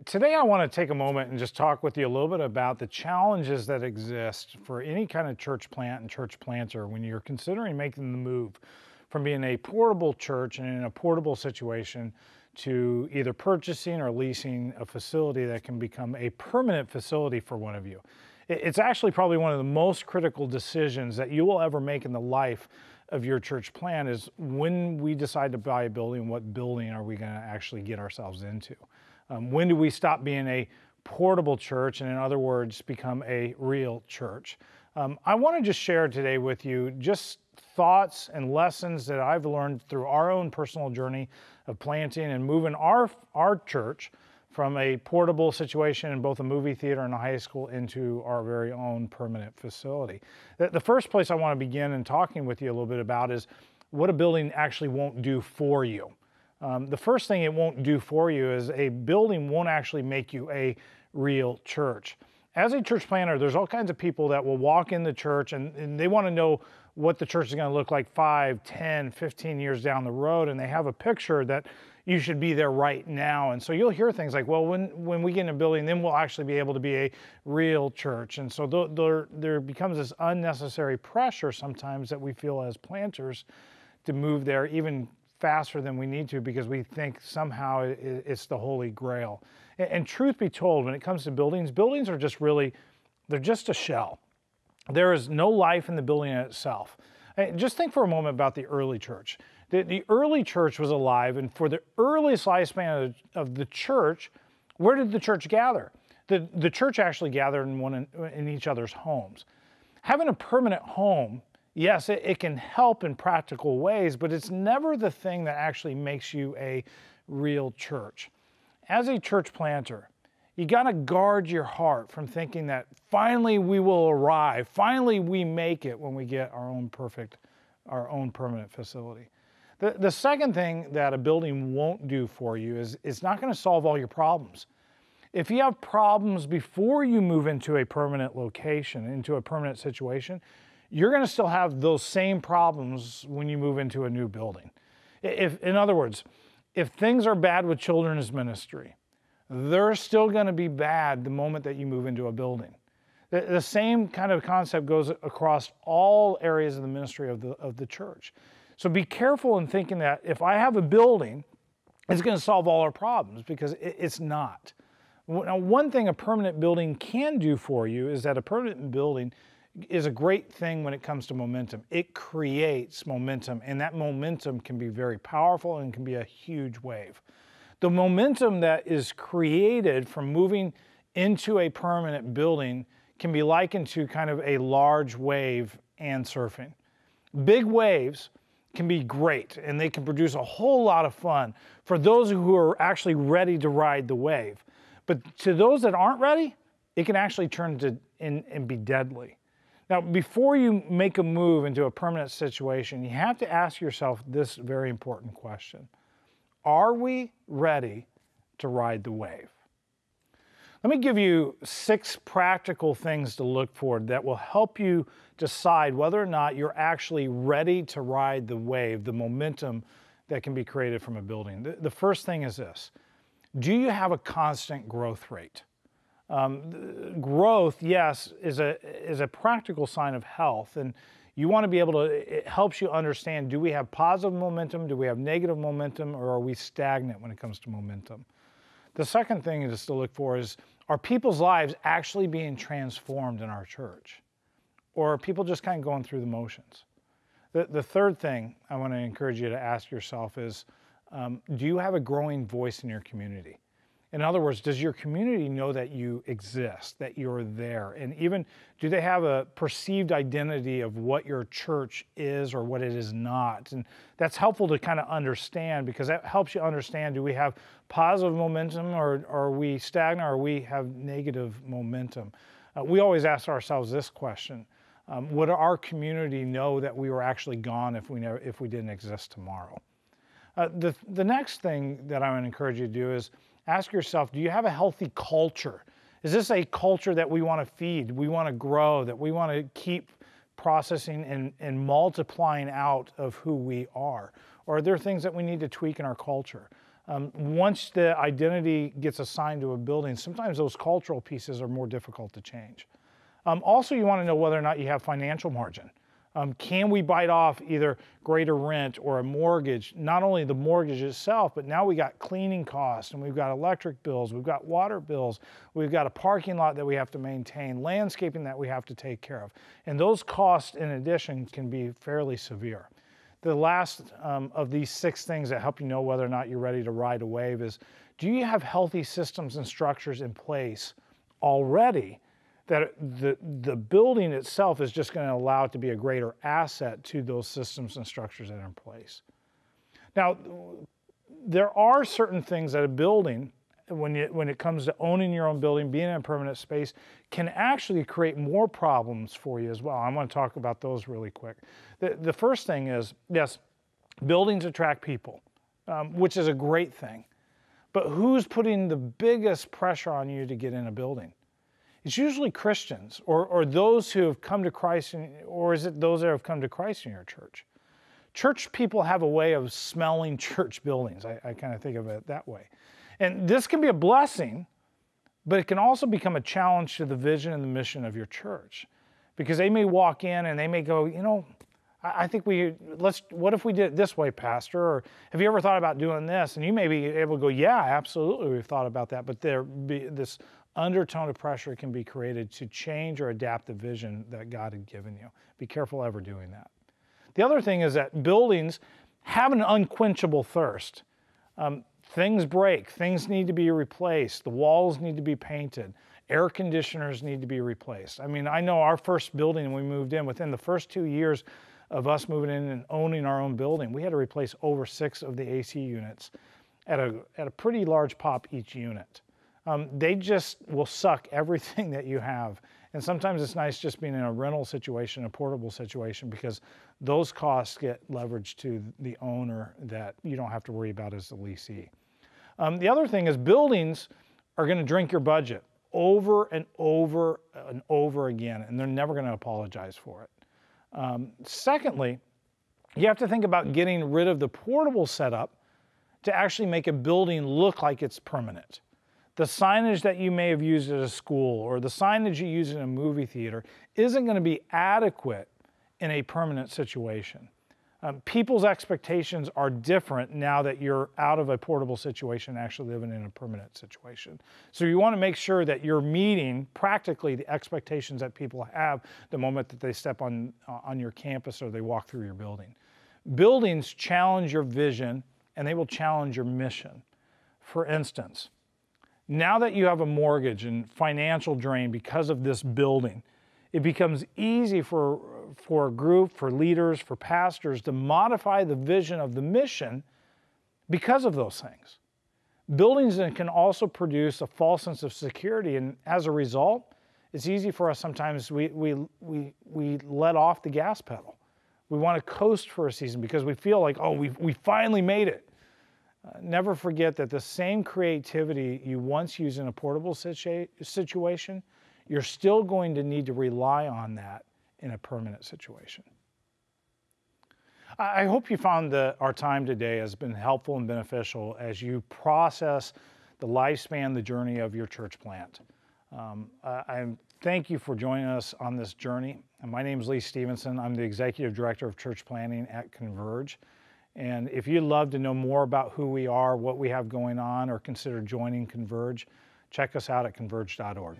Today I want to take a moment and just talk with you a little bit about the challenges that exist for any kind of church plant and church planter when you're considering making the move from being a portable church and in a portable situation to either purchasing or leasing a facility that can become a permanent facility for one of you. It's actually probably one of the most critical decisions that you will ever make in the life of your church plant is when we decide to buy a building, what building are we going to actually get ourselves into? When do we stop being a portable church and, in other words, become a real church? I want to just share today with you just thoughts and lessons that I've learned through our own personal journey of planting and moving our church from a portable situation in both a movie theater and a high school into our very own permanent facility. The first place I want to begin in talking with you a little bit about is what a building actually won't do for you. The first thing it won't do for you is a building won't actually make you a real church. As a church planter, there's all kinds of people that will walk in the church and they want to know what the church is going to look like 5, 10, 15 years down the road, and they have a picture that you should be there right now. And so you'll hear things like, well, when we get in a building, then we'll actually be able to be a real church. And so there becomes this unnecessary pressure sometimes that we feel as planters to move there even faster than we need to because we think somehow it's the Holy Grail. And truth be told, when it comes to buildings are just really, they're just a shell. There is no life in the building in itself. Just think for a moment about the early church. The early church was alive, and for the earliest lifespan of the church, where did the church gather? The church actually gathered in each other's homes. Having a permanent home, yes, it can help in practical ways, but it's never the thing that actually makes you a real church. As a church planter, you got to guard your heart from thinking that finally we will arrive, finally we make it when we get our own permanent facility. The second thing that a building won't do for you is it's not going to solve all your problems. If you have problems before you move into a permanent location, into a permanent situation, you're going to still have those same problems when you move into a new building. In other words, if things are bad with children's ministry, they're still going to be bad the moment that you move into a building. The same kind of concept goes across all areas of the ministry of the church. So be careful in thinking that if I have a building, it's going to solve all our problems, because it's not. Now, one thing a permanent building can do for you is that a permanent building is a great thing when it comes to momentum. It creates momentum, and that momentum can be very powerful and can be a huge wave. The momentum that is created from moving into a permanent building can be likened to kind of a large wave and surfing. Big waves can be great, and they can produce a whole lot of fun for those who are actually ready to ride the wave. But to those that aren't ready, it can actually turn and be deadly. Now, before you make a move into a permanent situation, you have to ask yourself this very important question. Are we ready to ride the wave? Let me give you 6 practical things to look for that will help you decide whether or not you're actually ready to ride the wave, the momentum that can be created from a building. The first thing is this. Do you have a constant growth rate? Growth, yes, is a practical sign of health, and you want to be able to, it helps you understand, do we have positive momentum, do we have negative momentum, or are we stagnant when it comes to momentum? The second thing is to look for is, are people's lives actually being transformed in our church? Or are people just kind of going through the motions? The third thing I want to encourage you to ask yourself is, do you have a growing voice in your community? In other words, does your community know that you exist, that you're there? And even, do they have a perceived identity of what your church is or what it is not? And that's helpful to kind of understand, because that helps you understand, do we have positive momentum, or are we stagnant, or we have negative momentum? We always ask ourselves this question. Would our community know that we were actually gone if we didn't exist tomorrow? The next thing that I would encourage you to do is ask yourself, do you have a healthy culture? Is this a culture that we want to feed, we want to grow, that we want to keep processing and multiplying out of who we are? Or are there things that we need to tweak in our culture? Once the identity gets assigned to a building, sometimes those cultural pieces are more difficult to change. Also, you want to know whether or not you have financial margin. Can we bite off either greater rent or a mortgage? Not only the mortgage itself, but now we got cleaning costs, and we've got electric bills, we've got water bills, we've got a parking lot that we have to maintain, landscaping that we have to take care of. And those costs in addition can be fairly severe. The last of these 6 things that help you know whether or not you're ready to ride a wave is, do you have healthy systems and structures in place already that the building itself is just going to allow it to be a greater asset to those systems and structures that are in place? Now, there are certain things that a building, when it comes to owning your own building, being in a permanent space, can actually create more problems for you as well. I want to talk about those really quick. The first thing is, yes, buildings attract people, which is a great thing. But who's putting the biggest pressure on you to get in a building? It's usually Christians or those who have come to Christ, or is it those that have come to Christ in your church? Church people have a way of smelling church buildings. I kind of think of it that way. And this can be a blessing, but it can also become a challenge to the vision and the mission of your church. Because they may walk in and they may go, you know, I think what if we did it this way, Pastor? Or have you ever thought about doing this? And you may be able to go, yeah, absolutely, we've thought about that. But this undertone of pressure can be created to change or adapt the vision that God had given you. Be careful ever doing that. The other thing is that buildings have an unquenchable thirst. Things break, things need to be replaced, the walls need to be painted, air conditioners need to be replaced. I mean, I know our first building when we moved in, within the first 2 years of us moving in and owning our own building, we had to replace over 6 of the AC units at a pretty large pop each unit. They just will suck everything that you have. And sometimes it's nice just being in a rental situation, a portable situation, because those costs get leveraged to the owner that you don't have to worry about as the leasee. The other thing is buildings are going to drink your budget over and over and over again, and they're never going to apologize for it. Secondly, you have to think about getting rid of the portable setup to actually make a building look like it's permanent. The signage that you may have used at a school or the signage you use in a movie theater isn't going to be adequate in a permanent situation. People's expectations are different now that you're out of a portable situation and actually living in a permanent situation. So you want to make sure that you're meeting practically the expectations that people have the moment that they step on your campus or they walk through your building. Buildings challenge your vision and they will challenge your mission. For instance, now that you have a mortgage and financial drain because of this building, it becomes easy for a group, for leaders, for pastors to modify the vision of the mission because of those things. Buildings then can also produce a false sense of security, and as a result, it's easy for us sometimes, we let off the gas pedal. We want to coast for a season because we feel like, oh, we finally made it. Never forget that the same creativity you once used in a portable situation, you're still going to need to rely on that in a permanent situation. I hope you found that our time today has been helpful and beneficial as you process the lifespan, the journey of your church plant. I thank you for joining us on this journey. My name is Lee Stephenson. I'm the Executive Director of Church Planning at Converge. And if you'd love to know more about who we are, what we have going on, or consider joining Converge, check us out at converge.org.